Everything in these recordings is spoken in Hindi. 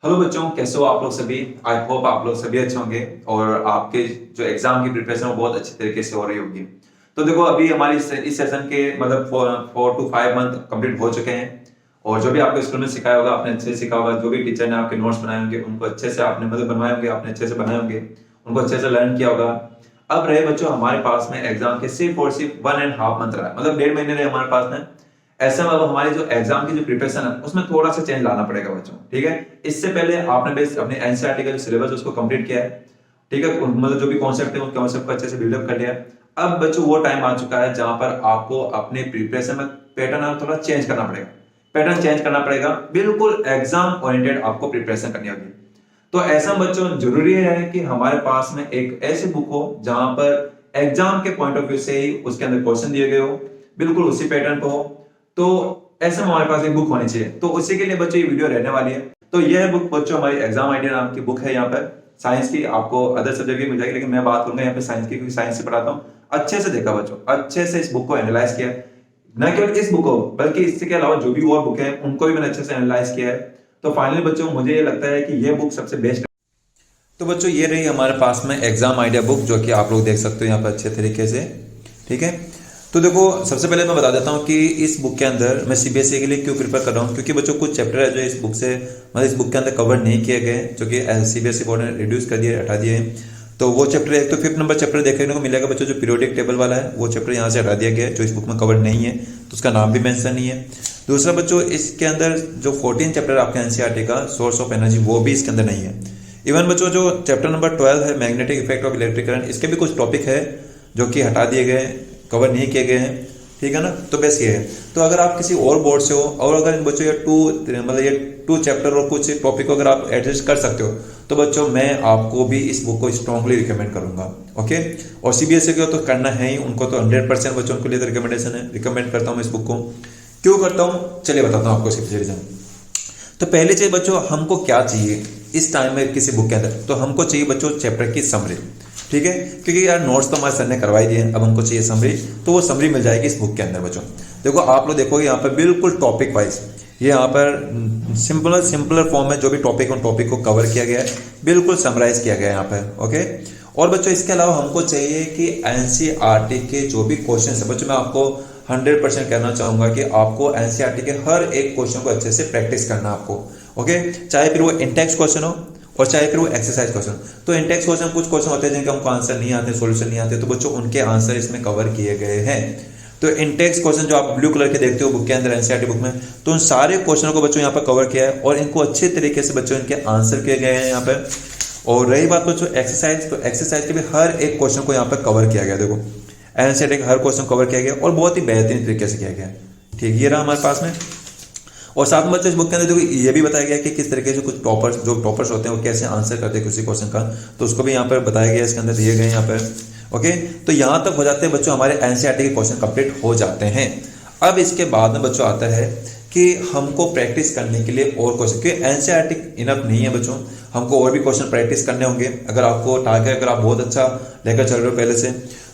हेलो बच्चों, कैसे हो आप लोग सभी। आई होप आप लोग सभी अच्छे होंगे और आपके जो एग्जाम की प्रिपरेशन वो बहुत अच्छी तरीके से हो रही होगी। तो देखो, अभी हमारी इस सेशन के मतलब 4 to 5 मंथ कंप्लीट हो चुके हैं और जो भी आपको स्कूल में सिखाया होगा आपने अच्छे से सीखा होगा। जो भी टीचर ने आपके नोट्स बनाए होंगे उनको अच्छे से आपने मतलब बनवाए होंगे, आपने अच्छे से बनाए होंगे, उनको अच्छे से लर्न किया होगा। अब रहे बच्चों हमारे पास में एग्जाम के सिर्फ और सिर्फ 1.5 मंथ रहा है, मतलब 1.5 महीने रहे हमारे पास में। ऐसे में अब हमारी जो एग्जाम की जो प्रिपरेशन है उसमें थोड़ा सा चेंज लाना पड़ेगा बच्चों, ठीक है। इससे पहले आपने बेस अपने एनसीईआरटी का जो सिलेबस उसको कंप्लीट किया है, ठीक है, मतलब जो भी कॉन्सेप्ट है उन कॉन्सेप्ट को अच्छे से बिल्डअप कर लिया है। अब बच्चों वो टाइम आ चुका है जहां पर आपको अपने प्रिपरेशन में पैटर्न थोड़ा चेंज करना पड़ेगा। पैटर्न चेंज करना पड़ेगा, बिल्कुल एग्जाम ओरिएंटेड आपको प्रिपरेशन करनी होगी। तो ऐसा बच्चों जरूरी है कि हमारे पास में एक ऐसी बुक हो जहां पर एग्जाम के पॉइंट ऑफ व्यू से ही उसके अंदर क्वेश्चन दिए गए हो, बिल्कुल उसी पैटर्न पे हो। तो ऐसे में हमारे पास एक बुक होनी चाहिए। तो उसी के लिए बच्चों ये वीडियो रहने वाली है। तो यह बुक बच्चों हमारी एग्जाम आइडिया नाम की बुक है। यहाँ पर साइंस की आपको अदर सब्जेक्ट की मिल जाएगी, लेकिन मैं बात करूंगा यहाँ पे साइंस की, क्योंकि साइंस से पढ़ाता हूँ। अच्छे से देखा बच्चों, अच्छे से इस बुक को एनालाइज किया, न केवल इस बुक को बल्कि इसके अलावा जो भी और बुक है उनको भी मैंने अच्छे से एनालाइज किया है। तो फाइनली बच्चों मुझे ये लगता है कि ये बुक सबसे बेस्ट है। तो बच्चों ये रही हमारे पास में एग्जाम आइडिया बुक, जो कि आप लोग देख सकते हो यहाँ पर अच्छे तरीके से, ठीक है। तो देखो, सबसे पहले मैं बता देता हूँ कि इस बुक के अंदर मैं सीबीएसई के लिए क्यों प्रिपेयर कर रहा हूँ, क्योंकि बच्चों कुछ चैप्टर है जो इस बुक से मतलब इस बुक के अंदर कवर नहीं किए गए, जो कि सीबीएसई बोर्ड ने रिड्यूस कर दिए, हटा दिए। तो वो चैप्टर, एक तो 5th नंबर चैप्टर देखने को मिलेगा बच्चों, जो पीरियोडिक टेबल वाला है वो चैप्टर यहाँ से हटा दिया गया है, जो इस बुक में कवर नहीं है, तो उसका नाम भी मेंशन नहीं है। दूसरा बच्चों, इसके अंदर जो 14 चैप्टर आपके एनसीईआरटी का सोर्स ऑफ एनर्जी, वो भी इसके अंदर नहीं है। इवन बच्चों जो चैप्टर नंबर 12 है magnetic effect of electric current, इसके भी कुछ टॉपिक है जो कि हटा दिए गए, कवर नहीं किए गए हैं, ठीक है ना। तो बस ये है। तो अगर आप किसी और बोर्ड से हो और अगर इन बच्चों ये टू चैप्टर और कुछ टॉपिक को अगर आप एडजस्ट कर सकते हो, तो बच्चों मैं आपको भी इस बुक को स्ट्रांगली रिकमेंड करूंगा, ओके। और सीबीएसई को तो करना है ही, उनको तो 100% बच्चों के लिए तो रिकमेंडेशन है, रिकमेंड करता हूँ इस बुक को। क्यों करता हूँ चलिए बताता हूँ आपको इसकी रीजन। तो पहले चाहिए बच्चों हमको क्या चाहिए इस टाइम में किसी बुक के अंदर, तो हमको चाहिए बच्चों चैप्टर की समरी, ठीक है। क्योंकि यार नोट्स तो हमारे सर ने करवाई दिए हैं, अब हमको चाहिए समरी, तो वो समरी मिल जाएगी इस बुक के अंदर बच्चों। देखो आप लोग देखोगे यहाँ पर बिल्कुल टॉपिक वाइज, ये यहाँ पर सिंपलर फॉर्म में जो भी टॉपिक उन टॉपिक को कवर किया गया है, बिल्कुल समराइज किया गया है यहाँ पर, ओके। और बच्चों इसके अलावा हमको चाहिए कि एनसीईआरटी के जो भी क्वेश्चन है बच्चों, मैं आपको 100% कहना चाहूंगा कि आपको एनसीईआरटी के हर एक क्वेश्चन को अच्छे से प्रैक्टिस करना आपको, ओके। चाहे फिर वो इंटेक्स्ट क्वेश्चन हो और चाहे फिर वो एक्सरसाइज क्वेश्चन। तो इंटेक्स्ट क्वेश्चन कुछ क्वेश्चन होते हैं जिनके हमको आंसर नहीं आते, सॉल्यूशन नहीं आते, तो बच्चों उनके आंसर इसमें कवर किए गए हैं। तो इंटेक्स्ट क्वेश्चन जो आप ब्लू कलर के देखते हो बुक के अंदर एनसीईआरटी बुक में, तो उन सारे क्वेश्चनों को बच्चों यहाँ पर कवर किया है और इनको अच्छे तरीके से बच्चों इनके आंसर किए गए हैं यहाँ पर। और रही बात बच्चों एक्सरसाइज, तो एक्सरसाइज के भी हर एक क्वेश्चन को यहाँ पर कवर किया गया। देखो एनसीईआरटी का हर क्वेश्चन कवर किया गया और बहुत ही बेहतरीन तरीके से किया गया, ठीक। ये रहा हमारे पास में। और साथ में बच्चों इस बुक के अंदर देखो ये भी बताया गया कि किस तरीके से कुछ टॉपर्स होते हैं वो कैसे आंसर करते हैं किसी क्वेश्चन का, तो उसको भी यहाँ पर बताया गया, इसके अंदर दिए गए यहाँ पर, ओके। तो यहाँ तक हो जाते हैं बच्चों हमारे एनसीईआरटी के क्वेश्चन कंप्लीट हो जाते हैं। अब इसके बाद में बच्चों आता है कि हमको प्रैक्टिस करने के लिए और क्वेश्चन, क्योंकि एनसीईआरटी इनफ नहीं है बच्चों, हमको और भी क्वेश्चन प्रैक्टिस करने होंगे। अगर आपको टारगेट, अगर आप बहुत अच्छा लेकर चल रहे हो पहले से,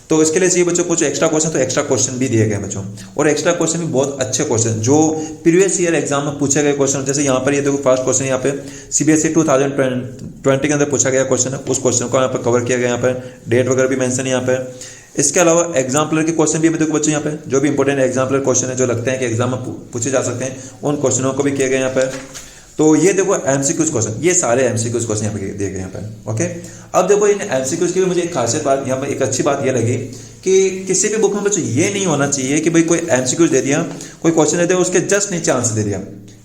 तो इसके लिए चाहिए बच्चों कुछ एक्स्ट्रा क्वेश्चन, तो एक्स्ट्रा क्वेश्चन भी दिए गए बच्चों। और एक्स्ट्रा क्वेश्चन भी बहुत अच्छे क्वेश्चन जो प्रीवियस ईयर एग्जाम में पूछे गए क्वेश्चन, जैसे यहाँ पर ये देखो फर्स्ट क्वेश्चन यहाँ पे सीबीएसई 2020 के अंदर पूछा गया क्वेश्चन है, उस क्वेश्चन को यहाँ पर कवर किया गया, यहाँ पर डेट वगैरह भी मेंशन है यहाँ पर। इसके अलावा एग्जाम्पलर के क्वेश्चन भी देखो बच्चों यहाँ पे, जो भी इंपॉर्टेंट एग्जाम्पलर क्वेश्चन है जो लगते हैं कि एग्जाम में पूछे जा सकते हैं, उन क्वेश्चनों को भी किए गए यहाँ पर। तो ये देखो एमसीक्यूज क्वेश्चन, ये सारे एमसीक्यूज क्वेश्चन यहाँ पे दिए गए यहाँ पर, ओके। अब देखो इन एमसीक्यूज की भी मुझे एक खासियत बात यहाँ पर, एक अच्छी बात ये लगी कि किसी भी बुक में बच्चों ये नहीं होना चाहिए कि भाई कोई एमसीक्यूज दे दिया, कोई क्वेश्चन दे दिया, उसके जस्ट नीचे आंसर दे दिया।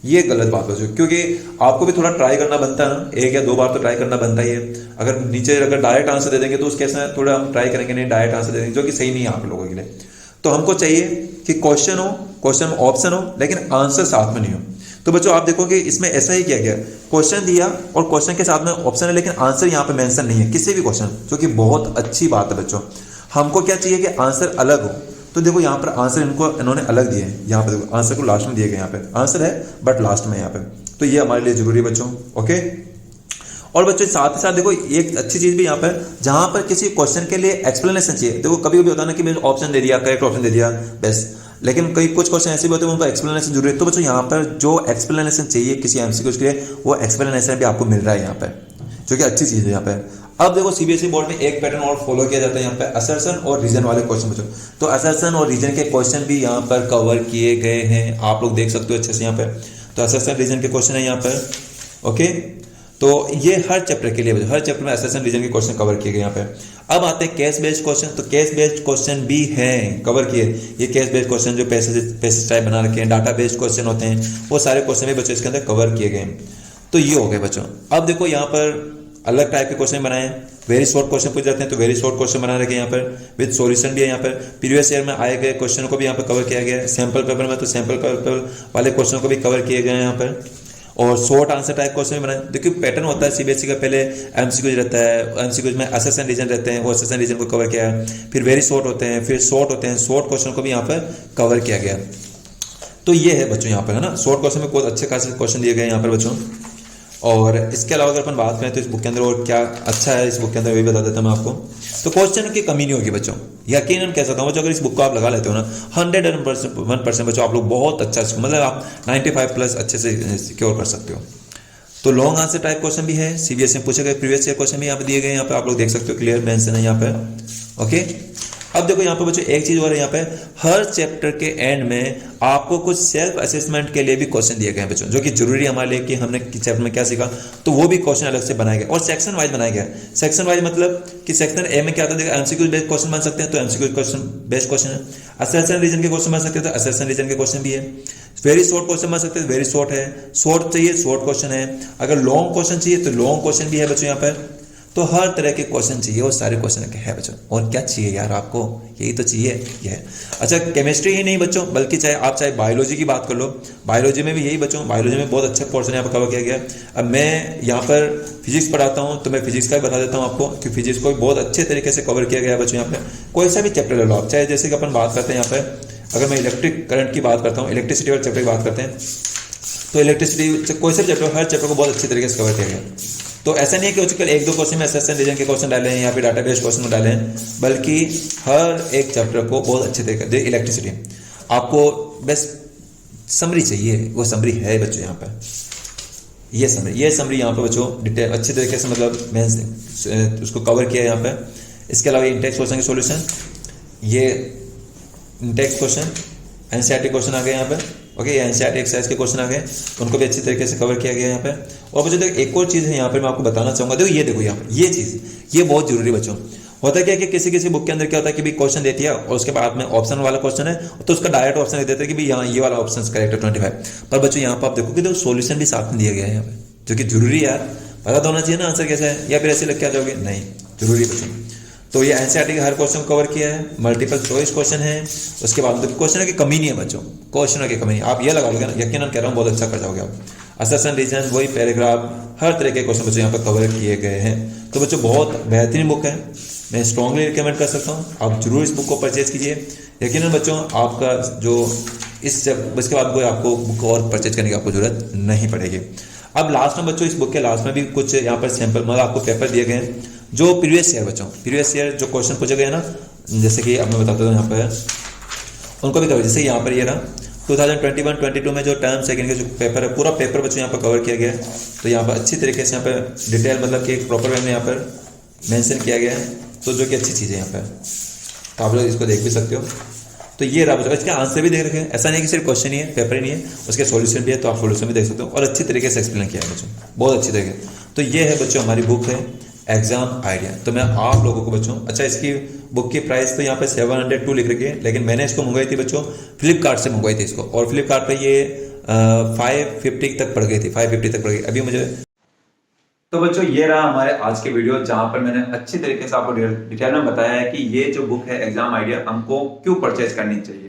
ये गलत बात बच्चों, क्योंकि आपको भी थोड़ा ट्राई करना बनता है ना, 1 या 2 बार तो ट्राई करना बनता ही है। अगर नीचे अगर डायरेक्ट आंसर दे देंगे तो उसके साथ थोड़ा हम ट्राई करेंगे नहीं, डायरेक्ट आंसर दे देंगे, जो कि सही नहीं है आप लोगों के लिए। तो हमको चाहिए कि क्वेश्चन हो, क्वेश्चन में ऑप्शन हो, लेकिन आंसर साथ में नहीं हो। तो बच्चों आप देखोगे इसमें ऐसा ही किया गया, क्वेश्चन दिया और क्वेश्चन के साथ में ऑप्शन है, लेकिन आंसर यहाँ पे मेंशन नहीं है किसी भी क्वेश्चन, जो कि बहुत अच्छी बात है बच्चों। हमको क्या चाहिए कि आंसर अलग हो, तो देखो यहाँ पर आंसर इन्होंने अलग दिए हैं, यहाँ पे देखो आंसर को लास्ट में दिए गए, यहाँ पे आंसर है बट लास्ट में यहाँ पे, तो ये हमारे लिए जरूरी है बच्चों, ओके। और बच्चों साथ ही साथ देखो एक अच्छी चीज भी यहाँ पर, जहां पर किसी क्वेश्चन के लिए एक्सप्लेनेशन चाहिए, देखो कभी कभी होता है ना कि मैं ऑप्शन दे दिया, करेक्ट ऑप्शन दे दिया, बस लेकिन कई कुछ क्वेश्चन ऐसे भी होते हैं उनको एक्सप्लेनेशन जरूरी है। तो बच्चों यहाँ पर जो एक्सप्लेनेशन चाहिए किसी एमसीक्यूज के लिए, वो एक्सप्लेनेशन भी आपको मिल रहा है यहाँ पर, जो कि अच्छी चीज़ है यहाँ पर। अब देखो सीबीएसई बोर्ड में एक पैटर्न और फॉलो किया जाता है यहाँ पे, असर्शन और रीजन वाले क्वेश्चन बच्चों। तो असर्शन और रीजन के क्वेश्चन भी यहाँ पर कवर किए गए हैं, आप लोग देख सकते हो अच्छे से यहाँ पे। तो असर्शन रीजन के क्वेश्चन है यहाँ पर, ओके। तो ये हर चैप्टर के लिए बच्चों, हर चैप्टर में असर्शन रीजन के क्वेश्चन कवर किए गए यहाँ पे। अब आते हैं केस बेस्ड क्वेश्चन। तो केस बेस्ड क्वेश्चन भी हैं कवर किए। ये केस बेस्ड क्वेश्चन जो पैसेज टाइप बना रखे हैं, डाटा बेस्ड क्वेश्चन होते हैं, वो सारे क्वेश्चन भी बच्चों इसके अंदर कवर किए गए हैं। तो ये हो गए बच्चों। अब देखो यहाँ पर अलग टाइप के क्वेश्चन बनाए, वेरी शॉर्ट क्वेश्चन पूछ जाते हैं, तो वेरी शॉर्ट क्वेश्चन बना रखे यहाँ पर विद सॉल्यूशन भी है यहाँ पर। प्रीवियस ईयर में आए गए क्वेश्चन को भी यहाँ पर कवर किया गया है। सैम्पल पेपर में तो सैम्पल पेपर वाले क्वेश्चन को भी कवर किए गए हैं यहाँ पर। और शॉर्ट आंसर टाइप क्वेश्चन भी बनाए। देखिए पैटर्न होता है सीबीएसई का, पहले एमसीक्यूज रहता है, एमसीक्यूज में असर्शन रीजन रहते हैं, वो असर्शन रीजन को कवर किया है। फिर वेरी शॉर्ट होते हैं, फिर शॉर्ट होते हैं, शॉर्ट क्वेश्चन को भी यहाँ पर कवर किया गया। तो ये है बच्चों यहाँ पर, है ना, शॉर्ट क्वेश्चन में बहुत अच्छे खासे क्वेश्चन दिए गए हैं यहाँ पर बच्चों। और इसके अलावा अगर अपन बात करें तो इस बुक के अंदर और क्या अच्छा है इस बुक के अंदर, वही बता देता हूँ मैं आपको। तो क्वेश्चन की कमी नहीं होगी बच्चों, यकीनन कह सकता हूँ बच्चों। अगर इस बुक को आप लगा लेते हो ना 101% बच्चों, आप लोग बहुत अच्छा, मतलब आप 95+ अच्छे से सिक्योर कर सकते हो। तो लॉन्ग आंसर टाइप क्वेश्चन भी है, सीबीएसई में पूछे गए प्रीवियस ईयर क्वेश्चन भी यहाँ पे दिए गए, यहाँ पे आप लोग देख सकते हो, क्लियर मेंशन है यहाँ पे, ओके। अब देखो यहाँ पे बच्चों एक चीज और है यहाँ पे, हर चैप्टर के एंड में आपको कुछ सेल्फ असेसमेंट के लिए भी क्वेश्चन दिए गए हैं बच्चों, जो कि जरूरी है हमारे लिए कि हमने चैप्टर में क्या सीखा। तो वो भी क्वेश्चन अलग से बनाए गए और सेक्शन वाइज बनाया गया। सेक्शन वाइज मतलब कि सेक्शन ए में क्या आता है, एमसीक्यू बेस्ड क्वेश्चन बन सकते हैं, तो एमसीक्यू क्वेश्चन बेस्ड क्वेश्चन है। असर्शन रीजन के क्वेश्चन बन सकते हैं, तो असर्शन रीजन के क्वेश्चन भी है। वेरी शॉर्ट क्वेश्चन बन सकते हैं, वेरी शॉर्ट है। शॉर्ट चाहिए, शॉर्ट क्वेश्चन है। अगर लॉन्ग क्वेश्चन चाहिए तो लॉन्ग क्वेश्चन भी है बच्चों यहाँ पर। तो हर तरह के क्वेश्चन चाहिए, वो सारे क्वेश्चन है बच्चों। और क्या चाहिए यार आपको, यही तो चाहिए ये है। अच्छा, केमिस्ट्री ही नहीं बच्चों, बल्कि चाहे बायोलॉजी की बात कर लो, बायोलॉजी में भी यही बच्चों, बायोलॉजी में बहुत अच्छा पोर्शन यहाँ पर कवर किया गया। अब मैं यहाँ पर फिजिक्स पढ़ाता हूँ, तो मैं फिजिक्स का भी बता देता हूँ आपको कि फिजिक्स को बहुत अच्छे तरीके से कवर किया गया है बच्चों यहाँ पे। कोई सा भी चैप्टर ले लो आप, चाहे जैसे कि अपन बात करते हैं यहाँ पे, अगर मैं इलेक्ट्रिक करंट की बात करता हूँ, इलेक्ट्रिसिटी वाले चैप्टर की बात करते हैं, तो इलेक्ट्रिसिटी कोई सा चैप्टर, हर चैप्टर को बहुत अच्छे तरीके से कवर किया गया। तो ऐसा नहीं है कि उसके एक दो क्वेश्चन में असर्शन रीजन के क्वेश्चन डाले हैं या फिर डाटाबेस क्वेश्चन डाले हैं, बल्कि हर एक चैप्टर को बहुत अच्छे तरीके से। इलेक्ट्रिसिटी आपको बस समरी चाहिए, वो समरी है बच्चों यहाँ पर। ये समरी यहाँ पर बच्चों डिटेल अच्छे तरीके से, मतलब मैं उसको कवर किया है यहाँ पर। इसके अलावा इंटेक्स क्वेश्चन के सॉल्यूशन, ये इंटेक्स क्वेश्चन, एनसीईआरटी क्वेश्चन आ गए यहाँ पे, ओके। ये एनसीईआरटी एक्सरसाइज के क्वेश्चन आ गए, उनको भी अच्छी तरीके से कवर किया गया यहाँ पे। और बच्चों देखो एक और चीज़ है यहाँ पे, मैं आपको बताना चाहूँगा। देखो यहाँ पे ये चीज़, ये बहुत जरूरी बच्चों। होता क्या है कि किसी बुक के अंदर क्या होता है कि भाई क्वेश्चन देती है और उसके बाद में ऑप्शन वाला क्वेश्चन है, तो उसका डायरेक्ट ऑप्शन देते हैं कि भाई यहाँ ये वाला ऑप्शन करेक्ट है 25। पर बच्चों यहाँ पर आप देखो कि देखो सोल्यूशन भी साथ में दिया गया है यहाँ पे, जो कि जरूरी है यार, पता तो होना चाहिए ना आंसर कैसा है, या फिर ऐसे लग के आ जाओगे, नहीं, जरूरी बच्चों। तो ये एनसीईआरटी के हर क्वेश्चन कवर किया है, मल्टीपल चॉइस क्वेश्चन है। उसके बाद क्वेश्चन की कमी नहीं है बच्चों, क्वेश्चन की कमी नहीं, आप ये लगा लोगे ना, यकीनन कह रहा हूँ बहुत अच्छा कर जाओगे आप। असर्शन रीजन, वही पैराग्राफ, हर तरह के क्वेश्चन बच्चों यहाँ पर कवर किए गए हैं। तो बच्चों बहुत बेहतरीन बुक है, मैं स्ट्रांगली रिकमेंड कर सकता हूँ, आप जरूर इस बुक को परचेज कीजिए। यकीनन बच्चों आपका जो इसके बाद कोई आपको बुक और परचेज करने की आपको जरूरत नहीं पड़ेगी। अब लास्ट में बच्चों, इस बुक के लास्ट में भी कुछ यहाँ पर सैंपल, मतलब आपको पेपर दिए गए हैं जो प्रीवियस ईयर बच्चों, प्रीवियस ईयर जो क्वेश्चन पूछे गए ना, जैसे कि अब मैं बताता हूँ यहाँ पर, उनको भी कवर। जैसे यहाँ पर ये रहा 2021-22 में जो टर्म सेकंड के जो पेपर है, पूरा पेपर बच्चों यहाँ पर कवर किया गया है। तो यहाँ पर अच्छी तरीके से यहाँ पर डिटेल, मतलब कि एक प्रॉपर वे में यहाँ पर मेंशन किया गया है, तो जो कि अच्छी चीज़ है यहाँ पर, तो आप लोग इसको देख भी सकते हो। तो ये रहा बच्चों, इसके आंसर भी देख रखे हैं, ऐसा नहीं कि सिर्फ क्वेश्चन ही है, पेपर ही नहीं है, उसके सॉल्यूशन भी है, तो आप सॉल्यूशन भी देख सकते हो। और अच्छी तरीके से एक्सप्लेन किया है बच्चों, बहुत अच्छी तरीके। तो ये है बच्चों हमारी बुक है एग्जाम आइडिया। तो मैं आप लोगों को बच्चों, अच्छा इसकी बुक की प्राइस तो यहाँ पे 702 लिख रखी है, लेकिन मैंने इसको मंगवाई थी बच्चों फ्लिपकार्ट से मंगवाई थी इसको, और फ्लिपकार्ट पे ये 550 तक पड़ गई थी, 550 तक पड़ गई अभी मुझे। तो बच्चों ये रहा हमारे आज के वीडियो, जहां पर मैंने अच्छी तरीके से आपको डिटेल में बताया है कि ये जो बुक है एग्जाम आइडिया हमको क्यों परचेज करनी चाहिए।